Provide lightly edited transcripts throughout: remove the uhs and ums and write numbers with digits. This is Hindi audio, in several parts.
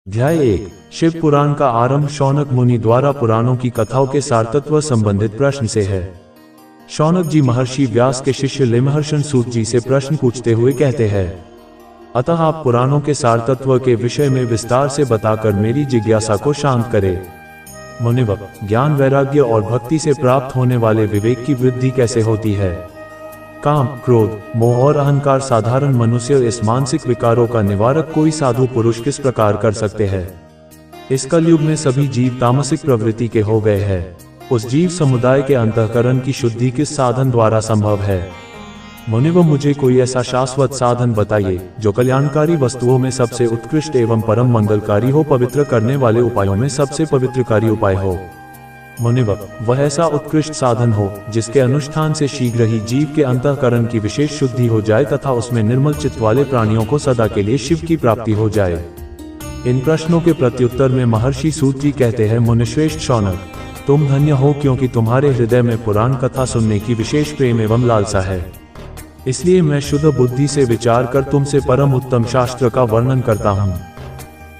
अध्याय 1। शिव पुराण का आरंभ शौनक मुनि द्वारा पुराणों की कथाओं के सारतत्व संबंधित प्रश्न से है। शौनक जी महर्षि व्यास के शिष्य लेमहर्षण सूत जी से प्रश्न पूछते हुए कहते हैं, अतः आप पुराणों के सारतत्व के विषय में विस्तार से बताकर मेरी जिज्ञासा को शांत करें। मुनिवर, ज्ञान, वैराग्य और भक्ति से प्राप्त होने वाले विवेक की वृद्धि कैसे होती है? काम, क्रोध, मोह और अहंकार साधारण मनुष्य इस मानसिक विकारों का निवारक कोई साधु पुरुष किस प्रकार कर सकते हैं? इस कलयुग में सभी जीव तामसिक प्रवृत्ति के हो गए हैं। उस जीव समुदाय के अंतःकरण की शुद्धि किस साधन द्वारा संभव है? मुनिवर, मुझे कोई ऐसा शाश्वत साधन बताइए जो कल्याणकारी वस्तुओं में सबसे उत्कृष्ट एवं परम मंगलकारी हो, पवित्र करने वाले उपायों में सबसे पवित्रकारी उपाय हो। मुनिवर, वह ऐसा उत्कृष्ट साधन हो जिसके अनुष्ठान से शीघ्र ही जीव के अंतःकरण की विशेष शुद्धि हो जाए तथा उसमें निर्मल चित्त वाले प्राणियों को सदा के लिए शिव की प्राप्ति हो जाए। इन प्रश्नों के प्रत्युत्तर में महर्षि सूत जी कहते हैं, मुनिश्रेष्ठ शौनक, तुम धन्य हो क्योंकि तुम्हारे हृदय में पुराण कथा सुनने की विशेष प्रेम एवं लालसा है। इसलिए मैं शुद्ध बुद्धि से विचार कर तुमसे परम उत्तम शास्त्र का वर्णन करता हूँ।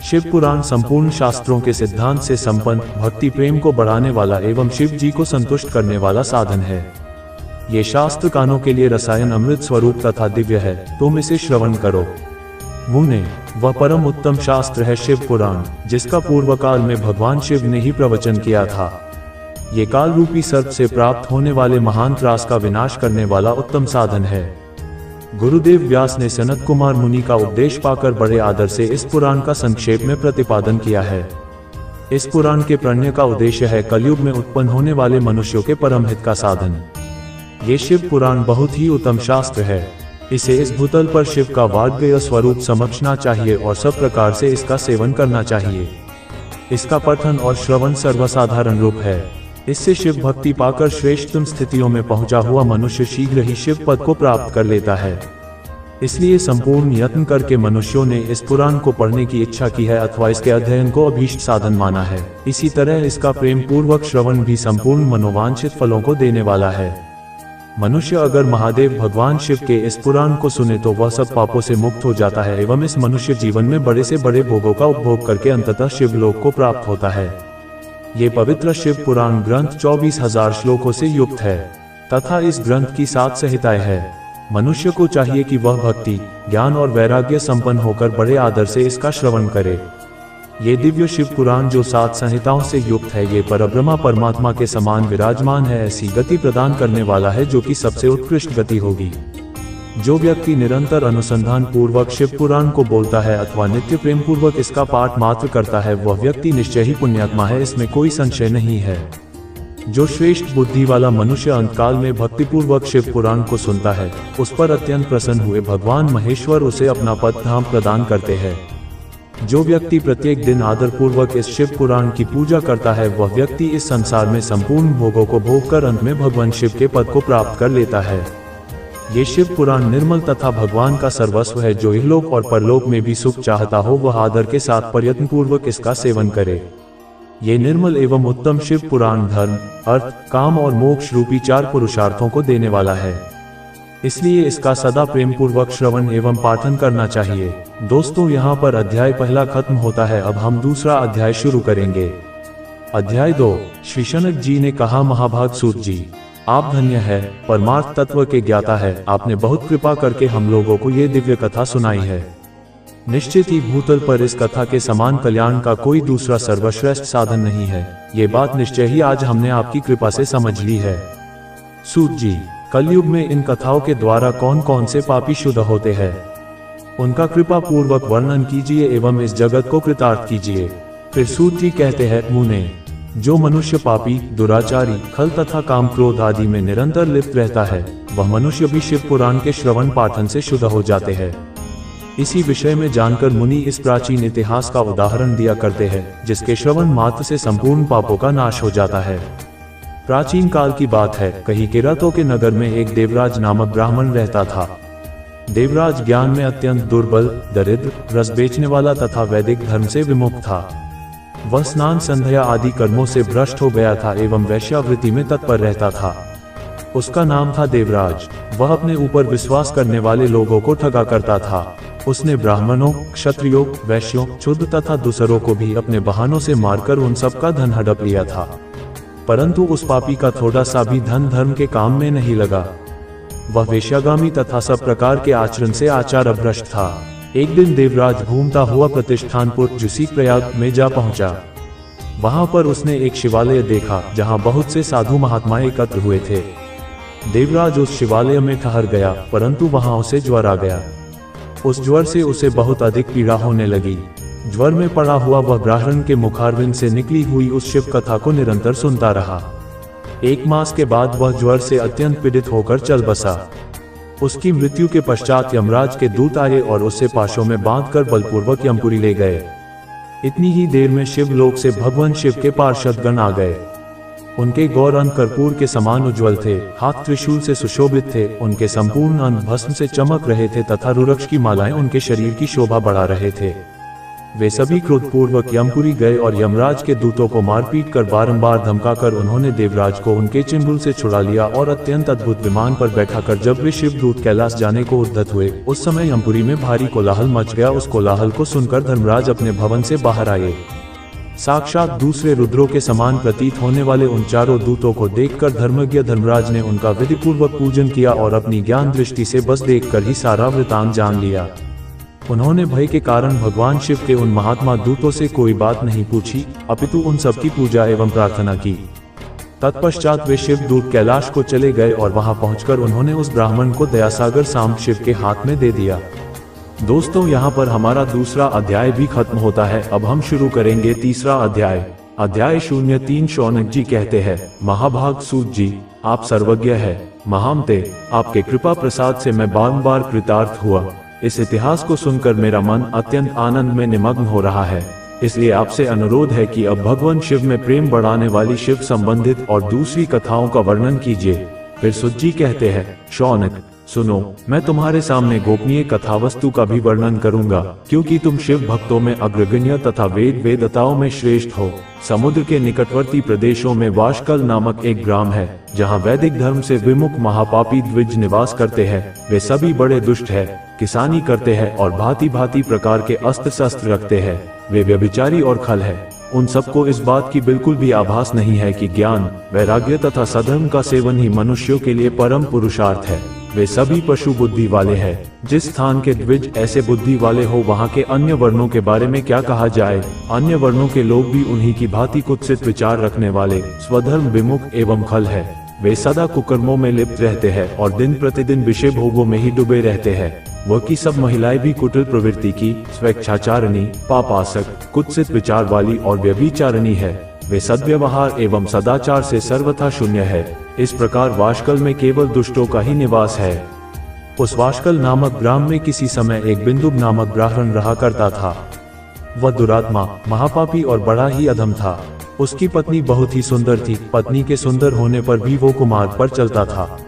शिव पुराण संपूर्ण शास्त्रों के सिद्धांत से संपन्न, भक्ति प्रेम को बढ़ाने वाला एवं शिव जी को संतुष्ट करने वाला साधन है। ये शास्त्र कानों के लिए रसायन अमृत स्वरूप तथा दिव्य है, तुम इसे श्रवण करो। मुने, वह परम उत्तम शास्त्र है शिव पुराण, जिसका पूर्व काल में भगवान शिव ने ही प्रवचन किया था। ये काल रूपी सर्प से प्राप्त होने वाले महान त्रास का विनाश करने वाला उत्तम साधन है। गुरुदेव व्यास ने सनत कुमार मुनि का उपदेश पाकर बड़े आदर से इस पुराण का संक्षेप में प्रतिपादन किया है। इस पुराण के प्रणय का उद्देश्य है कलयुग में उत्पन्न होने वाले मनुष्यों के परम हित का साधन। ये शिव पुराण बहुत ही उत्तम शास्त्र है। इसे इस भूतल पर शिव का वाग्गेय स्वरूप समझना चाहिए और सब प्रकार से इसका सेवन करना चाहिए। इसका पठन और श्रवण सर्वसाधारण रूप है। इससे शिव भक्ति पाकर श्रेष्ठतम स्थितियों में पहुंचा हुआ मनुष्य शीघ्र ही शिव पद को प्राप्त कर लेता है। इसलिए संपूर्ण यत्न करके मनुष्यों ने इस पुराण को पढ़ने की इच्छा की है अथवा इसके अध्ययन को अभीष्ट साधन माना है। इसी तरह इसका प्रेम पूर्वक श्रवण भी संपूर्ण मनोवांछित फलों को देने वाला है। मनुष्य अगर महादेव भगवान शिव के इस पुराण को सुने तो वह सब पापों से मुक्त हो जाता है एवं इस मनुष्य जीवन में बड़े से बड़े भोगों का उपभोग करके अंततः शिवलोक को प्राप्त होता है। ये पवित्र शिव पुराण ग्रंथ 24,000 श्लोकों से युक्त है तथा इस ग्रंथ की 7 संहिताएं हैं। मनुष्य को चाहिए कि वह भक्ति, ज्ञान और वैराग्य संपन्न होकर बड़े आदर से इसका श्रवण करे। ये दिव्य शिव पुराण जो 7 संहिताओं से युक्त है, ये परब्रह्मा परमात्मा के समान विराजमान है, ऐसी गति प्रदान करने वाला है जो कि सबसे उत्कृष्ट गति होगी। जो व्यक्ति निरंतर अनुसंधान पूर्वक शिव पुराण को बोलता है अथवा नित्य प्रेम पूर्वक इसका पाठ मात्र करता है, वह व्यक्ति निश्चय ही पुण्यात्मा है, इसमें कोई संशय नहीं है। जो श्रेष्ठ बुद्धि वाला मनुष्य अंतकाल में भक्ति पूर्वक शिव पुराण को सुनता है, उस पर अत्यंत प्रसन्न हुए भगवान महेश्वर उसे अपना पद धाम प्रदान करते हैं। जो व्यक्ति प्रत्येक दिन आदर पूर्वक इस शिव पुराण की पूजा करता है, वह व्यक्ति इस संसार में संपूर्ण भोगों को भोग कर अंत में भगवान शिव के पद को प्राप्त कर लेता है। ये शिव पुराण निर्मल तथा भगवान का सर्वस्व है। जो इहलोक और परलोक में भी सुख चाहता हो, वह आदर के साथ प्रयत्न पूर्वक इसका सेवन करे। ये निर्मल एवं उत्तम शिव पुराण धर्म, अर्थ, काम और मोक्ष रूपी 4 पुरुषार्थों को देने वाला है। इसलिए इसका सदा प्रेम पूर्वक श्रवण एवं पाठन करना चाहिए। दोस्तों, यहाँ पर अध्याय पहला खत्म होता है। अब हम दूसरा अध्याय शुरू करेंगे। अध्याय 2। श्री शनक जी ने कहा, महाभाग सूत जी, आप धन्य है, परमार्थ तत्व के ज्ञाता है। आपने बहुत कृपा करके हम लोगों को ये दिव्य कथा सुनाई है। निश्चित ही भूतल पर इस कथा के समान कल्याण का कोई दूसरा सर्वश्रेष्ठ साधन नहीं है। ये बात निश्चय ही आज हमने आपकी कृपा से समझ ली है। सूत जी, कलयुग में इन कथाओं के द्वारा कौन कौन से पापी शुद्ध होते हैं, उनका कृपा पूर्वक वर्णन कीजिए एवं इस जगत को कृतार्थ कीजिए। फिर सूत जी कहते हैं, मुने, जो मनुष्य पापी, दुराचारी, खल तथा काम क्रोध आदि में निरंतर लिप्त रहता है, वह मनुष्य भी शिव पुराण के श्रवण पाठन से शुद्ध हो जाते हैं। इसी विषय में जानकर मुनि इस प्राचीन इतिहास का उदाहरण दिया करते हैं, जिसके श्रवण मात्र से संपूर्ण पापों का नाश हो जाता है। प्राचीन काल की बात है। कहीं किरातों के नगर में एक देवराज नामक ब्राह्मण रहता था। देवराज ज्ञान में अत्यंत दुर्बल, दरिद्र, रस बेचने वाला तथा वैदिक धर्म से विमुख था। वह स्नान, संध्या आदि कर्मों से भ्रष्ट हो गया था एवं वैश्यावृत्ति में तत्पर रहता था। उसका नाम था देवराज। वह अपने ऊपर विश्वास करने वाले लोगों को ठगा करता था। उसने ब्राह्मणों, क्षत्रियों, वैश्यों, शुद्ध तथा दूसरों को भी अपने बहानों से मारकर उन सब का धन हड़प लिया था। परंतु उस पापी का थोड़ा सा भी धन धर्म के काम में नहीं लगा। वह वेश्यागामी तथा सब प्रकार के आचरण से आचार भ्रष्ट था। एक दिन देवराज घूमता हुआ प्रतिष्ठानपुर जुसी प्रयाग में जा पहुंचा। वहां पर उसने एक शिवालय देखा जहां बहुत से साधु महात्मा एकत्र हुए थे। देवराज उस शिवालय में ठहर गया, परंतु वहां उसे ज्वर आ गया। उस ज्वर से उसे बहुत अधिक पीड़ा होने लगी। ज्वर में पड़ा हुआ वह ब्राह्मण के मुखारविंद से निकली हुई उस शिव कथा को निरंतर सुनता रहा। 1 मास के बाद वह ज्वर से अत्यंत पीड़ित होकर चल बसा। उसकी मृत्यु के पश्चात यमराज के दूत आए और उसे पाशों में बांधकर बलपूर्वक यमपुरी ले गए। इतनी ही देर में शिवलोक से भगवान शिव के पार्षदगण आ गए। उनके गौर अंग कर्पूर के समान उज्ज्वल थे, हाथ त्रिशूल से सुशोभित थे, उनके संपूर्ण अंग भस्म से चमक रहे थे तथा रुद्राक्ष की मालाएं उनके शरीर की शोभा बढ़ा रहे थे। वे सभी क्रोधपूर्वक यमपुरी गए और यमराज के दूतों को मारपीट कर बारंबार धमकाकर उन्होंने देवराज को उनके चिंबुल से छुड़ा लिया और अत्यंत अद्भुत विमान पर बैठाकर जब वे शिवदूत कैलाश जाने को उद्यत हुए, उस समय यमपुरी में भारी कोलाहल मच गया। उस कोलाहल को सुनकर धर्मराज अपने भवन से बाहर आए। साक्षात दूसरे रुद्रों के समान प्रतीत होने वाले उन चारों दूतों को देखकर धर्मज्ञ धर्मराज ने उनका विधिपूर्वक पूजन किया और अपनी ज्ञान दृष्टि से बस देखकर ही सारा वृतांत जान लिया। उन्होंने भय के कारण भगवान शिव के उन महात्मा दूतों से कोई बात नहीं पूछी, अपितु उन सबकी पूजा एवं प्रार्थना की। तत्पश्चात वे शिव दूत कैलाश को चले गए और वहां पहुंचकर उन्होंने उस ब्राह्मण को दयासागर सांब शिव के हाथ में दे दिया। दोस्तों, यहाँ पर हमारा दूसरा अध्याय भी खत्म होता है। अब हम शुरू करेंगे तीसरा अध्याय। अध्याय 03। शौनक जी कहते हैं, महाभाग सूत जी, आप सर्वज्ञ है। महामते, आपके कृपा प्रसाद से मैं बारंबार कृतार्थ हुआ। इस इतिहास को सुनकर मेरा मन अत्यंत आनंद में निमग्न हो रहा है। इसलिए आपसे अनुरोध है कि अब भगवान शिव में प्रेम बढ़ाने वाली शिव संबंधित और दूसरी कथाओं का वर्णन कीजिए। फिर सूत जी कहते हैं, शौनक सुनो, मैं तुम्हारे सामने गोपनीय कथा वस्तु का भी वर्णन करूंगा, क्योंकि तुम शिव भक्तों में अग्रगण्य तथा वेद वेदताओं में श्रेष्ठ हो। समुद्र के निकटवर्ती प्रदेशों में वाशकल नामक एक ग्राम है, जहां वैदिक धर्म से विमुख महापापी द्विज निवास करते हैं। वे सभी बड़े दुष्ट है, किसानी करते हैं और भांति भांति प्रकार के अस्त्र शस्त्र रखते हैं। वे व्यभिचारी और खल है। उन सबको इस बात की बिल्कुल भी आभास नहीं है कि ज्ञान, वैराग्य तथा सधर्म का सेवन ही मनुष्यों के लिए परम पुरुषार्थ है। वे सभी पशु बुद्धि वाले हैं। जिस स्थान के द्विज ऐसे बुद्धि वाले हो, वहाँ के अन्य वर्णों के बारे में क्या कहा जाए। अन्य वर्णों के लोग भी उन्हीं की भांति कुत्सित विचार रखने वाले, स्वधर्म विमुख एवं खल है। वे सदा कुकर्मों में लिप्त रहते हैं और दिन प्रतिदिन विषय भोगों में ही डूबे रहते हैं। वह की सब महिलाएं भी कुटिल प्रवृत्ति की, स्वेच्छाचारिणी, पापासक, कुत्सित विचार वाली और व्यभिचारिणी है। वे सद्व्यवहार एवं सदाचार से सर्वथा शून्य है। इस प्रकार वाशकल में केवल दुष्टों का ही निवास है। उस वाशकल नामक ग्राम में किसी समय एक बिंदुब नामक ब्राह्मण रहा करता था। वह दुरात्मा, महापापी और बड़ा ही अधम था। उसकी पत्नी बहुत ही सुंदर थी। पत्नी के सुंदर होने पर भी वो कुमार्ग पर चलता था।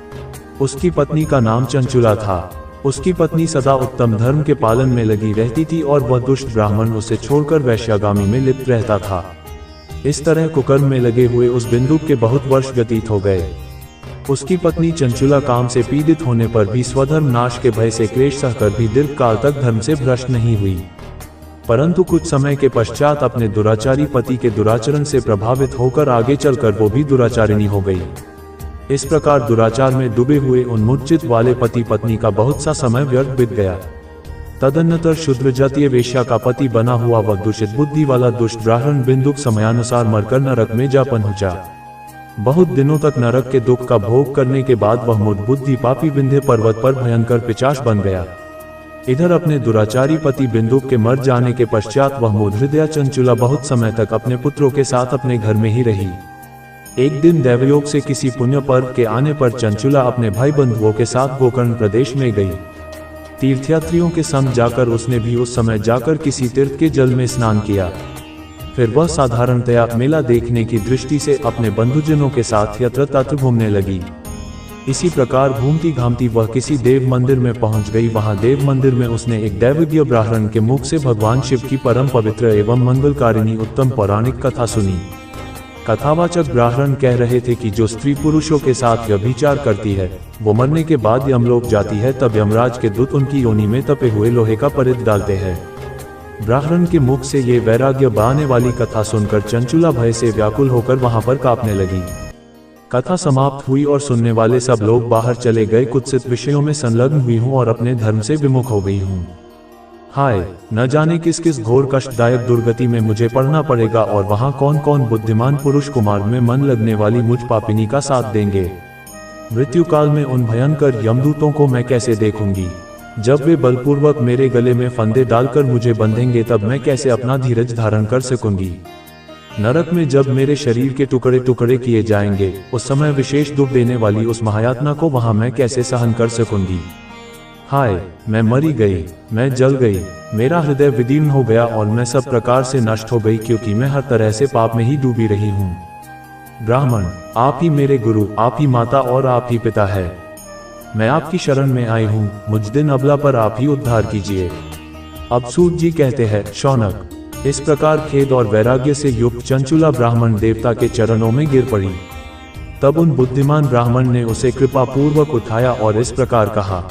उसकी पत्नी का नाम चंचुला था। उसकी पत्नी सदा उत्तम धर्म के पालन में लगी रहती थी और वह दुष्ट ब्राह्मण उसे छोड़कर वैश्यागामी में लिप्त रहता था। इस तरह कुकर्म में लगे हुए उस बिंदु के बहुत वर्ष व्यतीत हो गए। उसकी पत्नी चंचुला काम से पीड़ित होने पर भी स्वधर्म नाश के भय से क्लेश सहकर भी दीर्घ काल तक धर्म से भ्रष्ट नहीं हुई। परंतु कुछ समय के पश्चात अपने दुराचारी पति के दुराचरण से प्रभावित होकर आगे चलकर वो भी दुराचारिणी हो गई। इस प्रकार दुराचार में डूबे हुए उन्मूर्छित वाले पति पत्नी का बहुत सा समय व्यर्थ बीत गया। तदनंतर शूद्र जातीय वेश्या का पति बना हुआ वह दूषित बुद्धि वाला दुष्ट ब्राह्मण बिंदुक समयानुसार मरकर नरक में जा पहुंचा। बहुत दिनों तक नरक के दुख का भोग करने के बाद वह मूढ़ बुद्धि पापी विंध्य पर्वत पर भयंकर पिशाच बन गया। इधर अपने दुराचारी पति बिंदुक के मर जाने के पश्चात वह मूढ़ हृदया चंचुला बहुत समय तक अपने पुत्रों के साथ अपने घर में ही रही। एक दिन दैवयोग से किसी पुण्य पर्व के आने पर चंचुला अपने भाई बंधुओं के साथ गोकर्ण प्रदेश में गई। तीर्थयात्रियों के संग जाकर उसने भी उस समय जाकर किसी तीर्थ के जल में स्नान किया। फिर वह साधारणतया मेला देखने की दृष्टि से अपने बंधुजनों के साथ यत्र तत्र घूमने लगी। इसी प्रकार घूमती घामती वह किसी देव मंदिर में पहुंच गई। वहां देव मंदिर में उसने एक दैवज्ञ ब्राह्मण के मुख से भगवान शिव की परम पवित्र एवं मंगलकारिणी उत्तम पौराणिक कथा सुनी। कथावाचक ब्राह्मण कह रहे थे कि जो स्त्री पुरुषों के साथ व्यभिचार करती है वो मरने के बाद यमलोक जाती है, तब यमराज के दूत उनकी योनि में तपे हुए लोहे का परित डालते हैं। ब्राह्मण के मुख से ये वैराग्य बहाने वाली कथा सुनकर चंचुला भय से व्याकुल होकर वहां पर कांपने लगी। कथा समाप्त हुई और सुनने वाले सब लोग बाहर चले गए। कुत्सित विषयों में संलग्न हुई हूँ और अपने धर्म से विमुख हो गई हूँ। हाय, न जाने किस किस घोर कष्टदायक दुर्गति में मुझे पड़ना पड़ेगा और वहां कौन कौन बुद्धिमान पुरुष कुमार में मन लगने वाली मुझ पापिनी का साथ देंगे। मृत्यु काल में उन भयंकर यमदूतों को मैं कैसे देखूंगी। जब वे बलपूर्वक मेरे गले में फंदे डालकर मुझे बंधेंगे तब मैं कैसे अपना धीरज धारण कर सकूंगी। नरक में जब मेरे शरीर के टुकड़े टुकड़े किए जाएंगे उस समय विशेष दुख देने वाली उस महायातना को वहां मैं कैसे सहन कर सकूंगी। हाय, मैं मरी गई, मैं जल गई, मेरा हृदय विदीर्ण हो गया और मैं सब प्रकार से नष्ट हो गई, क्योंकि मैं हर तरह से पाप में ही डूबी रही हूँ। ब्राह्मण, आप ही मेरे गुरु, आप ही माता और आप ही पिता है। मैं आपकी शरण में आई हूँ, मुझ दिन अबला पर आप ही उद्धार कीजिए। अब सूत जी कहते हैं, शौनक। इस प्रकार खेद और वैराग्य से युक्त चंचुला ब्राह्मण देवता के चरणों में गिर पड़ी। तब उन बुद्धिमान ब्राह्मण ने उसे कृपा पूर्वक उठाया और इस प्रकार कहा,